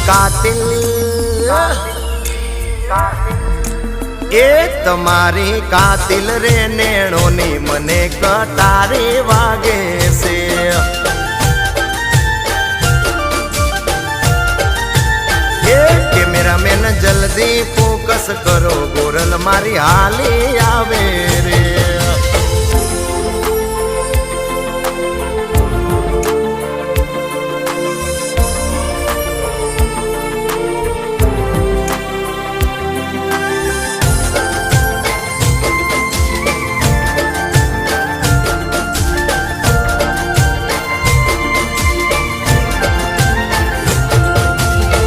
કાતિલ એ તમારી કાતિલ રે નેણોની મને કટારે વાગે છે એ કેમેરામેન જલ્દી ફોકસ કરો ગોરલ મારી હાલી આવે